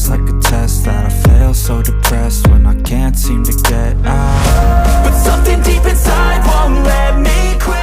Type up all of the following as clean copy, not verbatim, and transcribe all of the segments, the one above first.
It's like a test that I fail, so depressed when I can't seem to get out. But something deep inside won't let me quit.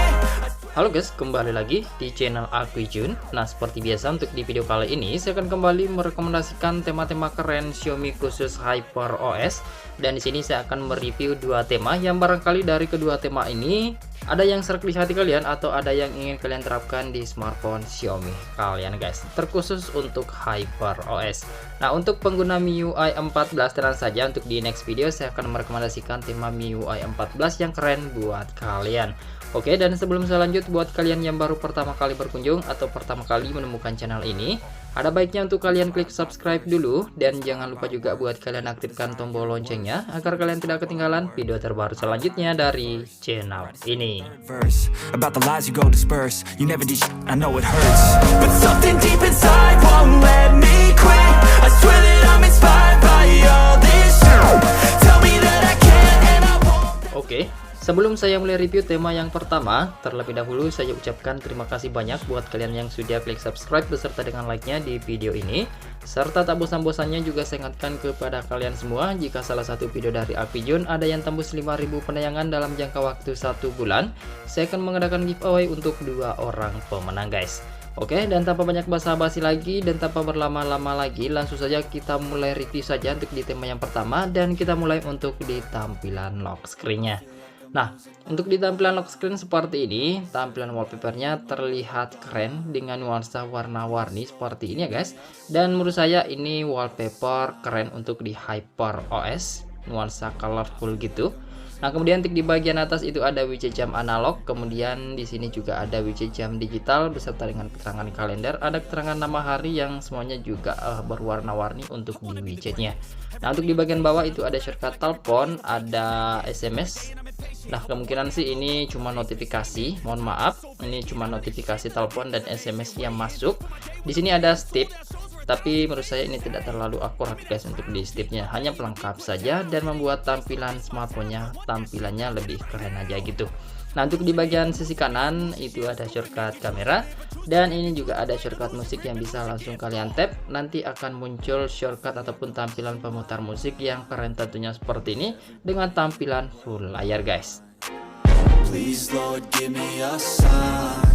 Halo guys, kembali lagi di channel aku Jun. Nah, seperti biasa untuk di video kali ini saya akan kembali merekomendasikan tema-tema keren Xiaomi khusus HyperOS. Dan di sini saya akan mereview dua tema yang barangkali dari kedua tema ini ada yang serak di hati kalian atau ada yang ingin kalian terapkan di smartphone Xiaomi kalian guys. Terkhusus untuk HyperOS. Nah, untuk pengguna MIUI 14 tenang saja, untuk di next video saya akan merekomendasikan tema MIUI 14 yang keren buat kalian. Oke, dan sebelum saya lanjut, buat kalian yang baru pertama kali berkunjung atau pertama kali menemukan channel ini, ada baiknya untuk kalian klik subscribe dulu, dan jangan lupa juga buat kalian aktifkan tombol loncengnya agar kalian tidak ketinggalan video terbaru selanjutnya dari channel ini. About the lies you go disperse, you never did shit, I know it hurts. But something deep inside won't let me quit. I swear that I'm inspired by all this shit. Tell me that I can and I won't. Oke. Sebelum saya mulai review tema yang pertama, terlebih dahulu saya ucapkan terima kasih banyak buat kalian yang sudah klik subscribe beserta dengan like-nya di video ini. Serta tak bosan-bosannya juga saya ingatkan kepada kalian semua, jika salah satu video dari Akpijun ada yang tembus 5.000 penayangan dalam jangka waktu 1 bulan, saya akan mengadakan giveaway untuk 2 orang pemenang guys. Oke, dan tanpa banyak basa-basi lagi dan tanpa berlama-lama lagi, langsung saja kita mulai review saja untuk di tema yang pertama, dan kita mulai untuk di tampilan lock screen-nya. Nah, untuk di tampilan lock screen seperti ini, tampilan wallpapernya terlihat keren dengan nuansa warna-warni seperti ini ya guys. Dan menurut saya ini wallpaper keren untuk di HyperOS, nuansa colorful gitu. Nah, kemudian untuk di bagian atas itu ada widget jam analog, kemudian di sini juga ada widget jam digital beserta dengan keterangan kalender, ada keterangan nama hari yang semuanya juga berwarna-warni untuk di widgetnya. Nah, untuk di bagian bawah itu ada shortcut telepon, ada SMS. Nah, kemungkinan sih ini cuma notifikasi, mohon maaf, ini cuma notifikasi telepon dan SMS yang masuk. Di sini ada step, tapi menurut saya ini tidak terlalu akurat guys untuk di stepnya, hanya pelengkap saja dan membuat tampilan smartphone-nya tampilannya lebih keren aja gitu. Nah, untuk di bagian sisi kanan itu ada shortcut kamera, dan ini juga ada shortcut musik yang bisa langsung kalian tap. Nanti akan muncul shortcut ataupun tampilan pemutar musik yang keren tentunya seperti ini dengan tampilan full layar guys. Please, Lord, give me a sign,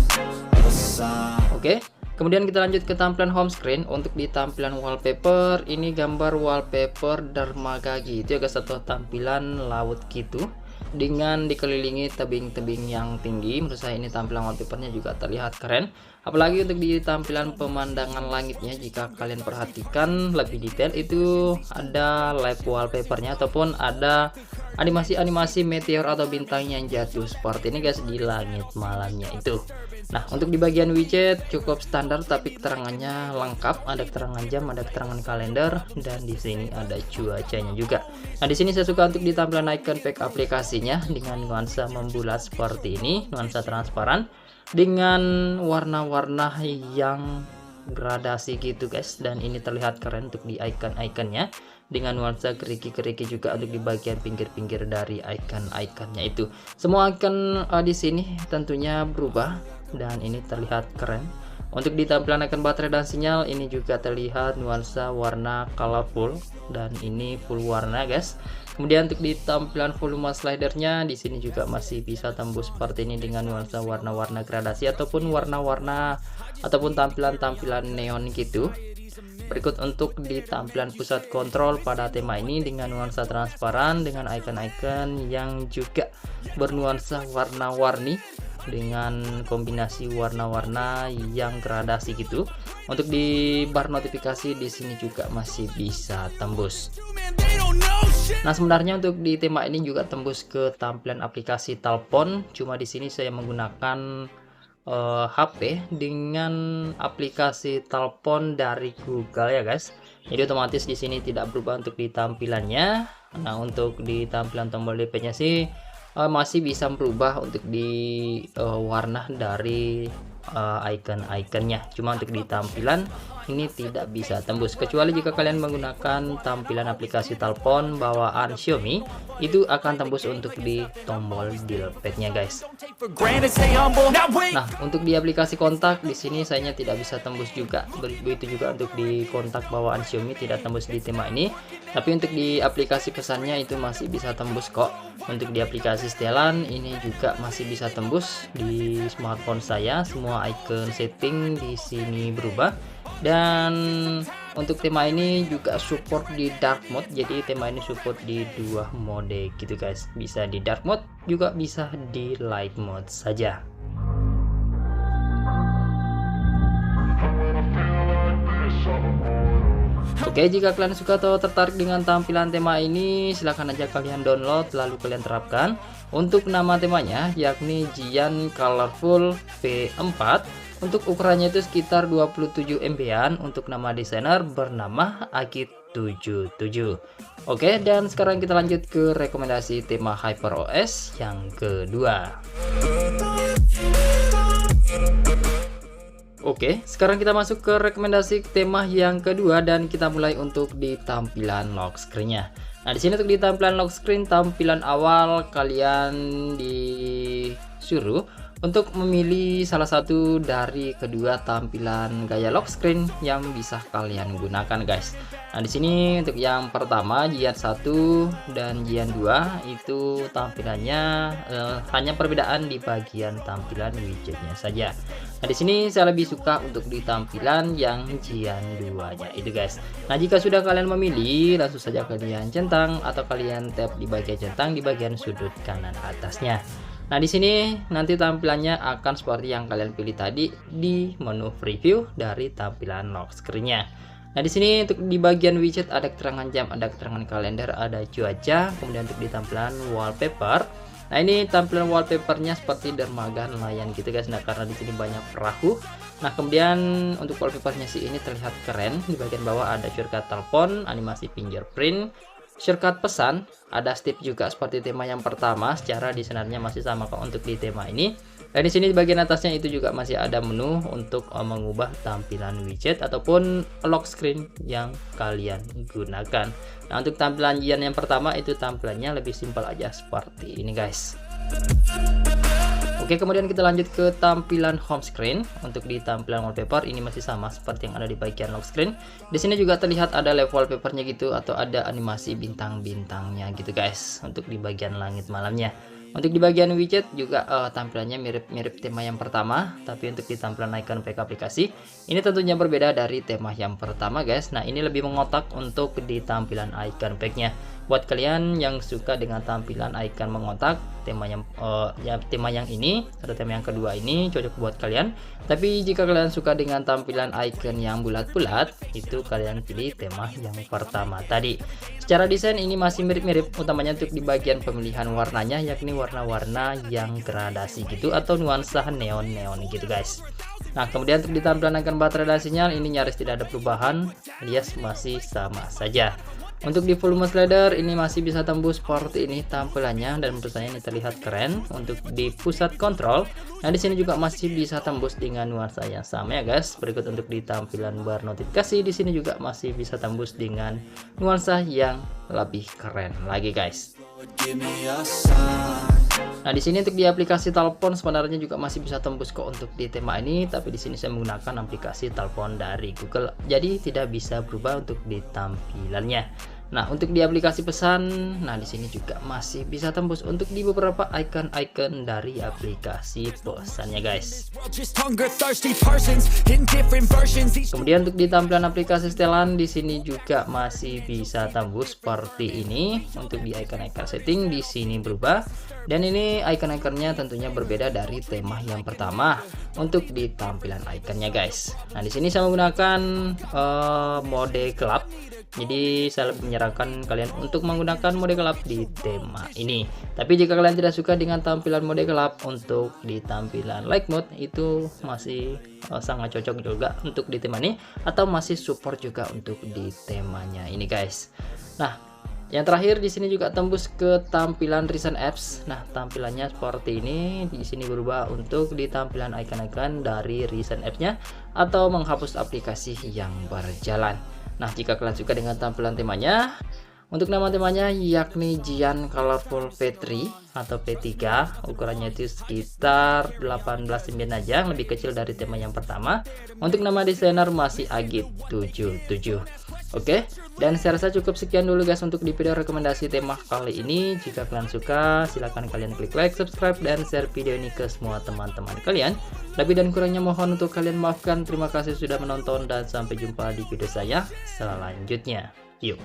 a sign. Oke. Kemudian kita lanjut ke tampilan home screen. Untuk di tampilan wallpaper, ini gambar wallpaper dermaga gitu ya guys, atau tampilan laut gitu dengan dikelilingi tebing-tebing yang tinggi. Menurut saya ini tampilan wallpapernya juga terlihat keren, apalagi untuk di tampilan pemandangan langitnya. Jika kalian perhatikan lebih detail itu ada live wallpapernya ataupun ada animasi-animasi meteor atau bintang yang jatuh seperti ini guys di langit malamnya itu. Nah, untuk di bagian widget cukup standar tapi keterangannya lengkap, ada keterangan jam, ada keterangan kalender, dan di sini ada cuacanya juga. Nah, di sini saya suka untuk di tampilan icon pack aplikasinya dengan nuansa membulat seperti ini, nuansa transparan dengan warna-warna yang gradasi gitu guys, dan ini terlihat keren untuk di icon-iconnya dengan nuansa keriki-keriki juga untuk di bagian pinggir-pinggir dari icon-iconnya itu. Semua icon di sini tentunya berubah dan ini terlihat keren. Untuk di tampilan icon baterai dan sinyal ini juga terlihat nuansa warna colorful dan ini full warna guys. Kemudian untuk di tampilan volume slidernya di sini juga masih bisa tembus seperti ini dengan nuansa warna-warna gradasi ataupun warna-warna ataupun tampilan-tampilan neon gitu. Berikut untuk di tampilan pusat kontrol pada tema ini dengan nuansa transparan dengan icon-icon yang juga bernuansa warna-warni dengan kombinasi warna-warna yang gradasi gitu. Untuk di bar notifikasi di sini juga masih bisa tembus. Nah, sebenarnya untuk di tema ini juga tembus ke tampilan aplikasi telepon, cuma di sini saya menggunakan HP dengan aplikasi telepon dari Google ya guys. Jadi otomatis di sini tidak berubah untuk di tampilannya. Nah, untuk di tampilan tombol DP-nya sih masih bisa berubah untuk di warna dari icon-iconnya. Cuma untuk di tampilan ini tidak bisa tembus, kecuali jika kalian menggunakan tampilan aplikasi telepon bawaan Xiaomi, itu akan tembus untuk di tombol dial pad-nya guys. Nah, untuk di aplikasi kontak di sini sayangnya tidak bisa tembus juga. Begitu juga untuk di kontak bawaan Xiaomi tidak tembus di tema ini. Tapi untuk di aplikasi pesannya itu masih bisa tembus kok. Untuk di aplikasi setelan ini juga masih bisa tembus di smartphone saya. Semua icon setting di sini berubah. Dan untuk tema ini juga support di dark mode. Jadi tema ini support di dua mode gitu guys. Bisa di dark mode juga bisa di light mode saja. Oke, jika kalian suka atau tertarik dengan tampilan tema ini, silahkan aja kalian download lalu kalian terapkan. Untuk nama temanya yakni Jian Colorful V4. Untuk ukurannya itu sekitar 27 MB-an. Untuk nama desainer bernama Akit77. Oke, dan sekarang kita lanjut ke rekomendasi tema HyperOS yang kedua. Oke, sekarang kita masuk ke rekomendasi tema yang kedua dan kita mulai untuk di tampilan lock screen-nya. Nah, di sini untuk di tampilan lock screen, tampilan awal kalian disuruh untuk memilih salah satu dari kedua tampilan gaya lock screen yang bisa kalian gunakan guys. Nah, di sini untuk yang pertama Jian 1 dan Jian 2 itu tampilannya hanya perbedaan di bagian tampilan widgetnya saja. Nah, di sini saya lebih suka untuk di tampilan yang Jian 2-nya itu guys. Nah, jika sudah kalian memilih, langsung saja kalian centang atau kalian tap di bagian centang di bagian sudut kanan atasnya. Nah, di sini nanti tampilannya akan seperti yang kalian pilih tadi di menu preview dari tampilan lock screen-nya. Nah, di sini untuk di bagian widget ada keterangan jam, ada keterangan kalender, ada cuaca, kemudian untuk di tampilan wallpaper. Nah, ini tampilan wallpapernya seperti dermaga nelayan gitu guys. Nah, karena di sini banyak perahu. Nah, kemudian untuk wallpapernya sih ini terlihat keren. Di bagian bawah ada shortcut telepon, animasi fingerprint, shortcut pesan, ada step juga seperti tema yang pertama. Secara desainernya masih sama kok untuk di tema ini. Dan di sini di bagian atasnya itu juga masih ada menu untuk mengubah tampilan widget ataupun lock screen yang kalian gunakan. Nah, untuk tampilan Jian yang pertama itu tampilannya lebih simpel aja seperti ini guys. Oke, kemudian kita lanjut ke tampilan home screen. Untuk di tampilan wallpaper ini masih sama seperti yang ada di bagian lock screen. Di sini juga terlihat ada level wallpapernya gitu atau ada animasi bintang-bintangnya gitu guys. Untuk di bagian langit malamnya. Untuk di bagian widget juga tampilannya mirip-mirip tema yang pertama, tapi untuk di tampilan icon pack aplikasi ini tentunya berbeda dari tema yang pertama guys. Nah, ini lebih mengotak untuk di tampilan icon packnya. Buat kalian yang suka dengan tampilan icon mengotak, tema yang ini atau tema yang kedua ini cocok buat kalian. Tapi jika kalian suka dengan tampilan icon yang bulat-bulat, itu kalian pilih tema yang pertama tadi. Secara desain ini masih mirip-mirip, utamanya untuk di bagian pemilihan warnanya, yakni warna-warna yang gradasi gitu atau nuansa neon-neon gitu guys. Nah, kemudian untuk di tampilan icon baterai dan sinyal ini nyaris tidak ada perubahan, alias masih sama saja. Untuk di volume slider ini masih bisa tembus seperti ini tampilannya dan menurut saya ini terlihat keren. Untuk di pusat kontrol, nah di sini juga masih bisa tembus dengan nuansa yang sama ya guys. Berikut untuk di tampilan bar notifikasi di sini juga masih bisa tembus dengan nuansa yang lebih keren lagi guys. Nah, di sini untuk di aplikasi telepon sebenarnya juga masih bisa tembus kok untuk di tema ini, tapi di sini saya menggunakan aplikasi telepon dari Google, jadi tidak bisa berubah untuk di tampilannya. Nah, untuk di aplikasi pesan, nah di sini juga masih bisa tembus untuk di beberapa icon-icon dari aplikasi pesannya guys. Kemudian untuk di tampilan aplikasi setelan di sini juga masih bisa tembus seperti ini. Untuk di icon-icon setting di sini berubah dan ini icon-iconnya tentunya berbeda dari tema yang pertama untuk di tampilan iconnya guys. Nah, di sini saya menggunakan mode gelap. Jadi saya lebih menyarankan kalian untuk menggunakan mode gelap di tema ini. Tapi jika kalian tidak suka dengan tampilan mode gelap, untuk di tampilan light mode itu masih sangat cocok juga untuk di tema ini atau masih support juga untuk di temanya ini guys. Nah, Yang terakhir di sini juga tembus ke tampilan recent apps. Nah, tampilannya seperti ini. Di sini berubah untuk di tampilan icon-icon dari recent apps-nya atau menghapus aplikasi yang berjalan. Nah, jika kalian suka dengan tampilan temanya, untuk nama temanya yakni Jian Colorful P3 atau P3, ukurannya itu sekitar 18:9 aja, lebih kecil dari tema yang pertama. Untuk nama desainer masih Agit77. Oke, dan saya rasa cukup sekian dulu guys untuk di video rekomendasi tema kali ini. Jika kalian suka, silahkan kalian klik like, subscribe, dan share video ini ke semua teman-teman kalian. Lebih dan kurangnya mohon untuk kalian maafkan. Terima kasih sudah menonton dan sampai jumpa di video saya selanjutnya. Yuk.